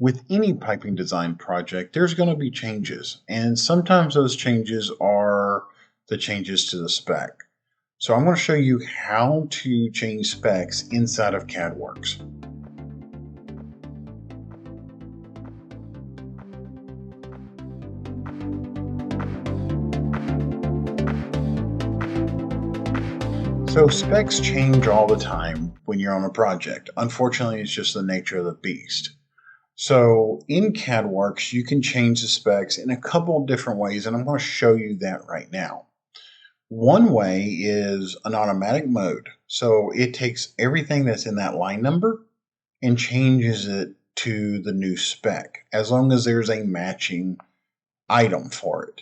With any piping design project, there's going to be changes, and sometimes those changes are the changes to the spec. So I'm going to show you how to change specs inside of CADWorx. So specs change all the time when you're on a project. Unfortunately, it's just the nature of the beast. So in CADWorx, you can change the specs in a couple of different ways, and I'm going to show you that right now. One way is an automatic mode. So it takes everything that's in that line number and changes it to the new spec, as long as there's a matching item for it.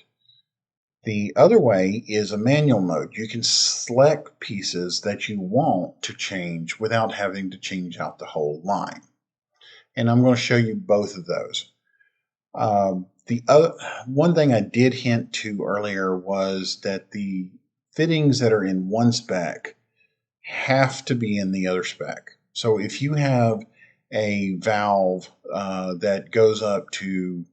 The other way is a manual mode. You can select pieces that you want to change without having to change out the whole line. And I'm going to show you both of those. The other one thing I did hint to earlier was that the fittings that are in one spec have to be in the other spec. So if you have a valve that goes up to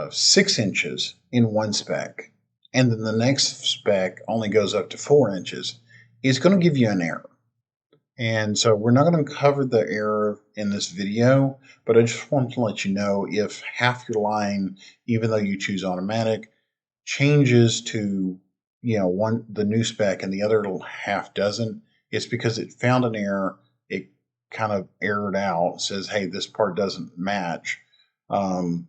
6 inches in one spec, and then the next spec only goes up to 4 inches, it's going to give you an error. And so we're not going to cover the error in this video, but I just want to let you know if half your line, even though you choose automatic, changes to the new spec and the other half doesn't, it's because it found an error. It kind of errored out, says, hey, this part doesn't match, and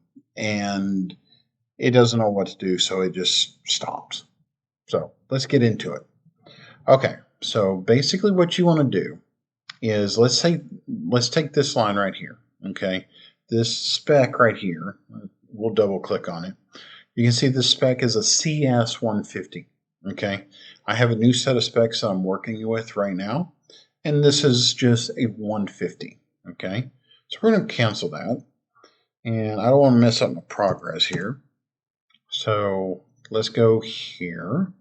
it doesn't know what to do, so it just stops. So let's get into it. Okay, so basically what you want to do is let's take this line right here. Okay, this spec right here, we'll double click on it. You can see the spec is a CS150. Okay, I have a new set of specs that I'm working with right now, and this is just a 150. Okay, so we're going to cancel that, and I don't want to mess up my progress here. So let's go here.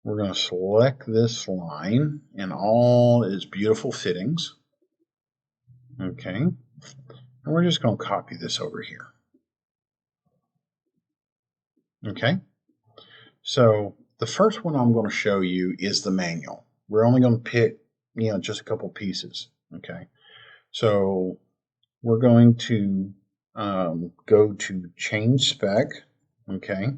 We're going to select this line and all its beautiful fittings. Okay, and we're just going to copy this over here. Okay, so the first one I'm going to show you is the manual. We're only going to pick, just a couple pieces. Okay, so we're going to go to change spec. Okay,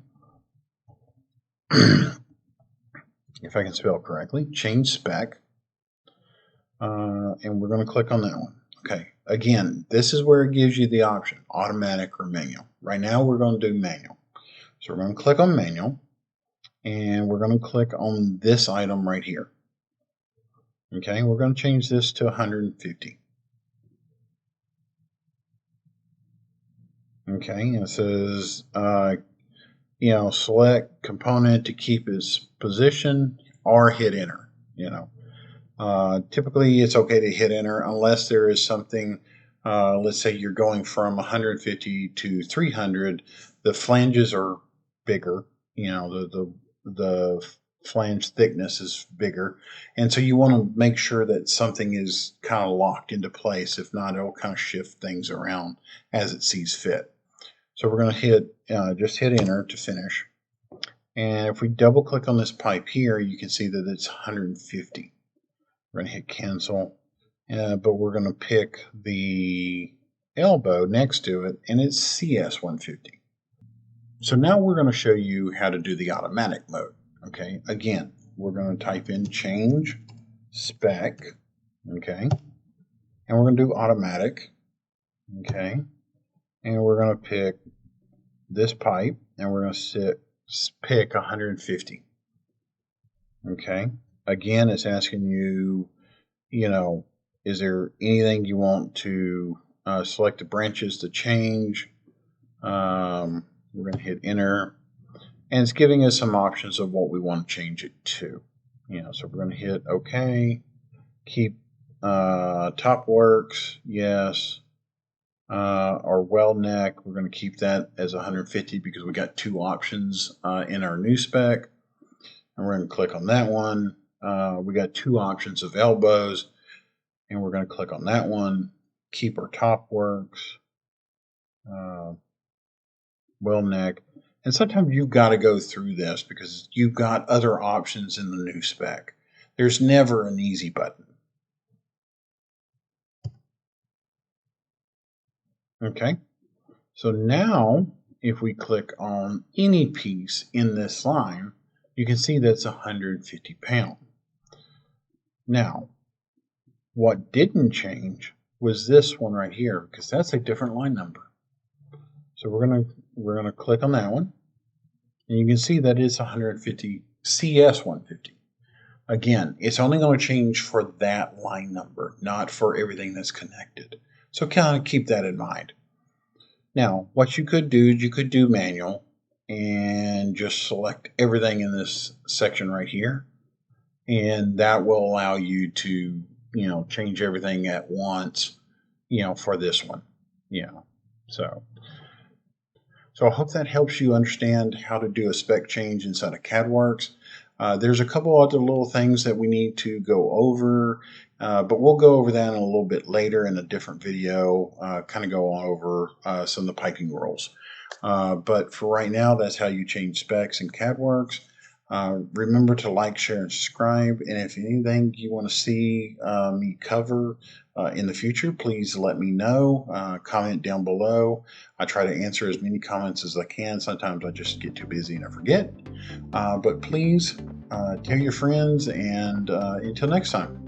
if I can spell correctly, change spec, and we're going to click on that one. Okay, again, this is where it gives you the option, automatic or manual. Right now we're going to do manual. So we're going to click on manual, and we're going to click on this item right here. Okay, we're going to change this to 150. Okay, and it says, select component to keep its position or hit enter. Typically it's okay to hit enter unless there is something, let's say you're going from 150 to 300, the flanges are bigger, the flange thickness is bigger, and so you want to make sure that something is kind of locked into place. If not, it'll kind of shift things around as it sees fit. So we're going to just hit enter to finish, and if we double click on this pipe here, you can see that it's 150. We're going to hit cancel, but we're going to pick the elbow next to it, and it's CS150. So now we're going to show you how to do the automatic mode. Okay, again, we're going to type in change spec. Okay, and we're going to do automatic. Okay, and we're going to pick this pipe, and we're going to pick 150. Okay, again, it's asking you, is there anything you want to select the branches to change? We're going to hit enter, and it's giving us some options of what we want to change it to. So we're going to hit OK, keep CADWorx, yes, our weld neck, we're going to keep that as 150 because we got two options in our new spec, and we're going to click on that one. We got two options of elbows, and we're going to click on that one. keep or CADWorx, well neck. And sometimes you've got to go through this because you've got other options in the new spec. There's never an easy button. Okay, so now if we click on any piece in this line, you can see that's 150 pounds. Now, what didn't change was this one right here because that's a different line number. So we're gonna click on that one, and you can see that it's 150 CS 150. Again, it's only going to change for that line number, not for everything that's connected. So kind of keep that in mind. Now, what you could do is you could do manual and just select everything in this section right here, and that will allow you to, change everything at once, for this one. So I hope that helps you understand how to do a spec change inside of CADWorx. There's a couple other little things that we need to go over, but we'll go over that in a little bit later in a different video, kind of go on over some of the piping rules. But for right now, that's how you change specs in CADWorx. Remember to like, share, and subscribe. And if anything you want to see me cover in the future, please let me know. Comment down below. I try to answer as many comments as I can. Sometimes I just get too busy and I forget. But please tell your friends, and until next time.